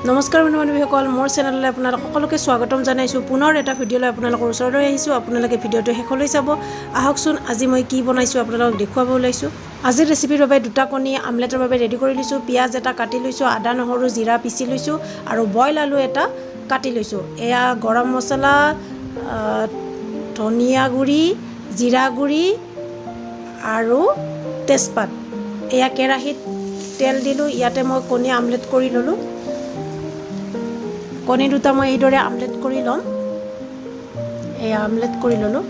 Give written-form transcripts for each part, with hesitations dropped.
নমস্কাৰ বন্ধু-বান্ধৱীসকল, মোৰ চেনেললৈ আপোনালোক সকলোকে স্বাগতম জনাইছোঁ। পুনৰ এটা ভিডিঅ'লৈ আপোনালোকৰ ওচৰলৈ আহিছোঁ। আপোনালোকে ভিডিঅ'টো শেষলৈ চাব। আহকচোন আজি মই কি বনাইছোঁ আপোনালোকক দেখুৱাব ওলাইছোঁ। আজিৰ ৰেচিপিৰ বাবে দুটা কণী আমলেটৰ বাবে ৰেডি কৰি লৈছোঁ। পিঁয়াজ এটা কাটি লৈছোঁ, আদা নহৰু জিৰা পিচি লৈছোঁ আৰু বইল আলু এটা কাটি লৈছোঁ। এয়া গৰম মছলা, ধনিয়া গুড়ি, জিৰা গুড়ি আৰু তেজপাত। এয়া কেৰাহীত তেল দিলোঁ। ইয়াতে মই কণী আমলেট কৰি ল'লোঁ। কণী দুটা মই এইদৰে আমলেট কৰি ল'ম। এই আমলেট কৰি ল'লোঁ।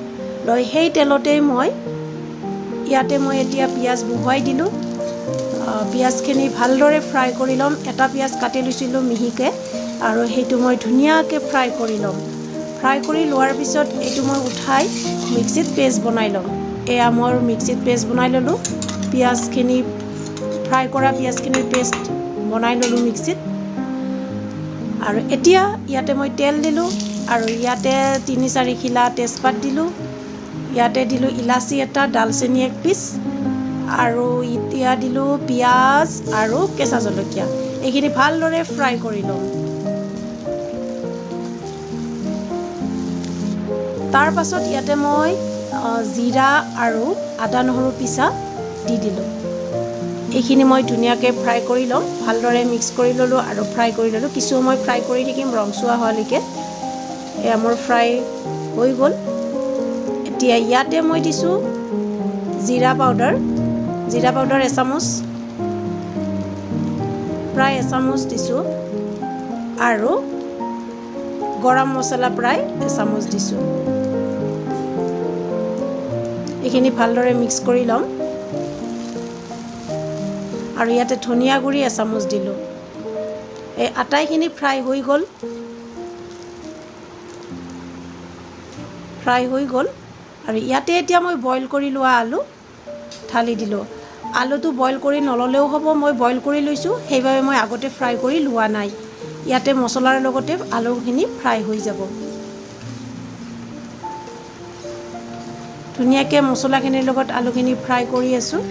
লৈ সেই তেলতেই ইয়াতে মই এতিয়া পিঁয়াজ বহুৱাই দিলোঁ। পিঁয়াজখিনি ভালদৰে ফ্ৰাই কৰি ল'ম। এটা পিঁয়াজ কাটি লৈছিলোঁ মিহিকৈ আৰু সেইটো মই ধুনীয়াকৈ ফ্ৰাই কৰি ল'ম। ফ্ৰাই কৰি লোৱাৰ পিছত এইটো মই উঠাই মিক্সিত পেষ্ট বনাই ল'ম। এয়া মই মিক্সিত পেষ্ট বনাই ল'লোঁ। পিঁয়াজখিনি ফ্ৰাই কৰা পিঁয়াজখিনিৰ পেষ্ট বনাই ল'লোঁ মিক্সিত। আৰু এতিয়া ইয়াতে মই তেল দিলোঁ আৰু ইয়াতে ৩-৪ খিলা তেজপাত দিলোঁ। ইয়াতে দিলোঁ ইলাচি এটা, ডালচেনি 1 পিচ আৰু এতিয়া দিলোঁ পিঁয়াজ আৰু কেঁচা জলকীয়া। এইখিনি ভালদৰে ফ্ৰাই কৰি ল'ম। তাৰ পাছত ইয়াতে মই জিৰা আৰু আদা নহৰু পিচা দি দিলোঁ। এইখিনি মই ধুনীয়াকৈ ফ্ৰাই কৰি ল'ম। ভালদৰে মিক্স কৰি ল'লোঁ আৰু ফ্ৰাই কৰি ল'লোঁ। কিছু সময় ফ্ৰাই কৰি থাকিম ৰংচোৱা হোৱালৈকে। এয়া মোৰ ফ্ৰাই হৈ গ'ল। এতিয়া ইয়াতে মই দিছোঁ জিৰা পাউডাৰ। জিৰা পাউডাৰ এচামুচ, প্ৰায় এচামুচ দিছোঁ আৰু গৰম মছলা প্ৰায় এচামুচ দিছোঁ। এইখিনি ভালদৰে মিক্স কৰি ল'ম। আৰু ইয়াতে ধনিয়া গুড়ি এচামুচ দিলোঁ। এই আটাইখিনি ফ্ৰাই হৈ গ'ল। আৰু ইয়াতে এতিয়া মই বইল কৰি লোৱা আলু ঢালি দিলোঁ। আলুটো বইল কৰি নল'লেও হ'ব, মই বইল কৰি লৈছোঁ, সেইবাবে মই আগতে ফ্ৰাই কৰি লোৱা নাই। ইয়াতে মছলাৰ লগতে আলুখিনি ফ্ৰাই হৈ যাব। ধুনীয়াকৈ মছলাখিনিৰ লগত আলুখিনি ফ্ৰাই কৰি আছোঁ।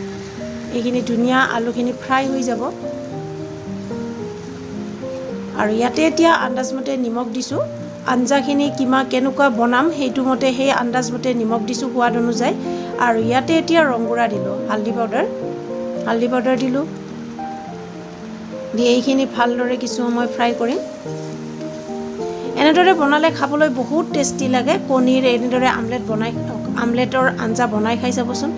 এইখিনি ধুনীয়া আলুখিনি ফ্ৰাই হৈ যাব। আৰু ইয়াতে এতিয়া আন্দাজমতে নিমখ দিছোঁ। আঞ্জাখিনি কেনেকুৱা বনাম সেইটো মতে সেই আন্দাজমতে নিমখ দিছোঁ সোৱাদ অনুযায়ী। আৰু ইয়াতে এতিয়া ৰংগুড়া দিলোঁ, হালধি পাউডাৰ দিলোঁ। দি এইখিনি ভালদৰে কিছু সময় ফ্ৰাই কৰিম। এনেদৰে বনালে খাবলৈ বহুত টেষ্টি লাগে। কণীৰ এনেদৰে আমলেটৰ আঞ্জা বনাই খাই চাবচোন।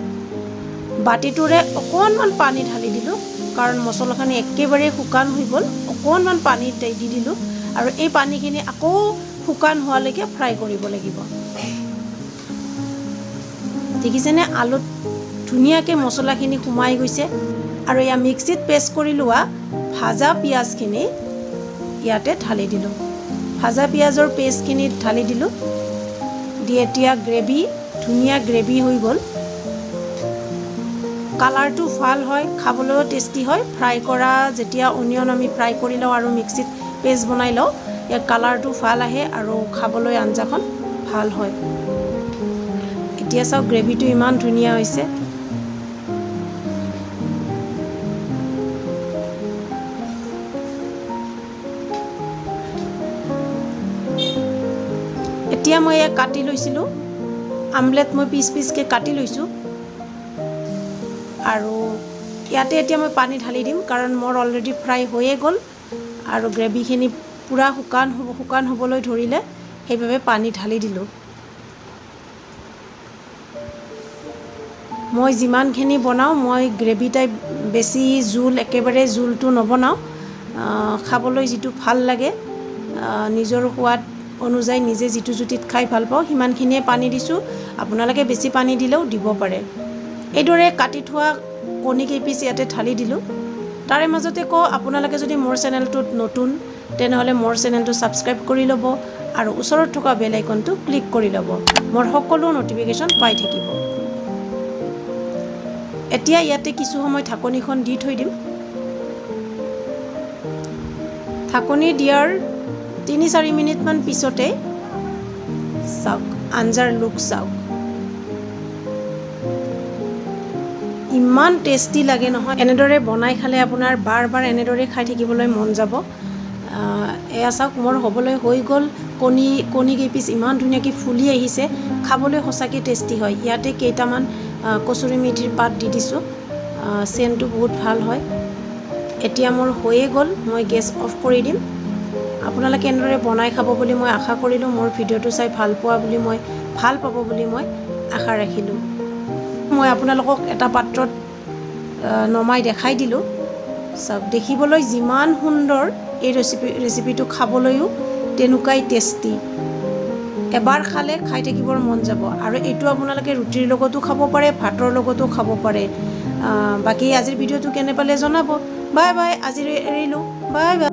বাতিটোৰে অকণমান পানী ঢালি দিলোঁ, কাৰণ মছলাখিনি একেবাৰে শুকান হৈ গ'ল। অকণমান পানী দি দিলোঁ আৰু এই পানীখিনি আকৌ শুকান হোৱালৈকে ফ্ৰাই কৰিব লাগিব। দেখিছেনে আলুত ধুনীয়াকৈ মছলাখিনি সোমাই গৈছে। আৰু এয়া মিক্সিত পেষ্ট কৰি লোৱা ভাজা পিঁয়াজখিনি ইয়াতে ঢালি দিলোঁ। ভাজা পিঁয়াজৰ পেষ্টখিনি ঢালি দিলোঁ। দি এতিয়া ধুনীয়া গ্ৰেভি হৈ গ'ল। কালাৰটো ভাল হয়, খাবলৈও টেষ্টি হয়। ফ্ৰাই কৰা যেতিয়া অনিয়ন আমি ফ্ৰাই কৰি লওঁ আৰু মিক্সিত পেষ্ট বনাই লওঁ, ইয়াৰ কালাৰটো ভাল আহে আৰু খাবলৈ আঞ্জাখন ভাল হয়। এতিয়া চাওক গ্ৰেভিটো ইমান ধুনীয়া হৈছে। এতিয়া মই কাটি লৈছিলোঁ আমলেট, মই পিচকৈ কাটি লৈছোঁ। আৰু ইয়াতে এতিয়া মই পানী ঢালি দিম, কাৰণ মোৰ অলৰেডি ফ্ৰাই হৈয়ে গ'ল আৰু গ্ৰেভিখিনি পূৰা শুকান হ'বলৈ ধৰিলে, সেইবাবে পানী ঢালি দিলোঁ। মই যিমানখিনি বনাওঁ, মই গ্ৰেভি টাইপ বেছি একেবাৰে জোলটো নবনাওঁ। খাবলৈ যিটো ভাল লাগে, নিজৰ সোৱাদ অনুযায়ী নিজে যিটো জুতিত খাই ভাল পাওঁ সিমানখিনিয়ে পানী দিছোঁ। আপোনালোকে বেছি পানী দিলেও দিব পাৰে। এইদৰে কাটি থোৱা কণী কেইপিচ ইয়াতে ঢালি দিলোঁ। তাৰে মাজতে আপোনালোকে যদি মোৰ চেনেলটোত নতুন, তেনেহ'লে মোৰ চেনেলটো ছাবস্ক্ৰাইব কৰি ল'ব আৰু ওচৰত থকা বেল আইকনটো ক্লিক কৰি ল'ব। মোৰ সকলো নটিফিকেশ্যন পাই থাকিব। এতিয়া ইয়াতে কিছু সময় ঢাকনিখন দি থৈ দিম। ঢাকনি দিয়াৰ ৩-৪ মিনিটমান পিছতে চাওক আঞ্জাৰ লুক চাওক। ইমান টেষ্টি লাগে নহয়। এনেদৰে বনাই খালে আপোনাৰ বাৰ বাৰ এনেদৰে খাই থাকিবলৈ মন যাব। এয়া চাওক মোৰ হ'বলৈ হৈ গ'ল কণী কেইপিচ ইমান ধুনীয়াকৈ ফুলি আহিছে খাবলৈ সঁচাকৈ টেষ্টি হয় ইয়াতে কেইটামান কচুৰি মেথিৰ পাত দি দিছোঁ চেণ্টটো বহুত ভাল হয় এতিয়া মোৰ হৈয়ে গ'ল মই গেছ অফ কৰি দিম আপোনালোকে এনেদৰে বনাই খাব বুলি মই আশা কৰিলোঁ মোৰ ভিডিঅ'টো চাই ভাল পাব বুলি মই আশা ৰাখিলোঁ মই আপোনালোকক এটা পাত্ৰত নমাই দেখাই দিলোঁ চাওক দেখিবলৈ যিমান সুন্দৰ এই ৰেচিপিটো খাবলৈও তেনেকুৱাই টেষ্টি এবাৰ খালে খাই থাকিবৰ মন যাব আৰু এইটো আপোনালোকে ৰুটিৰ লগতো খাব পাৰে ভাতৰ লগতো খাব পাৰে বাকী আজিৰ ভিডিঅ'টো কেনে পালে জনাব বাই বাই আজিৰ এৰিলোঁ বাই বাই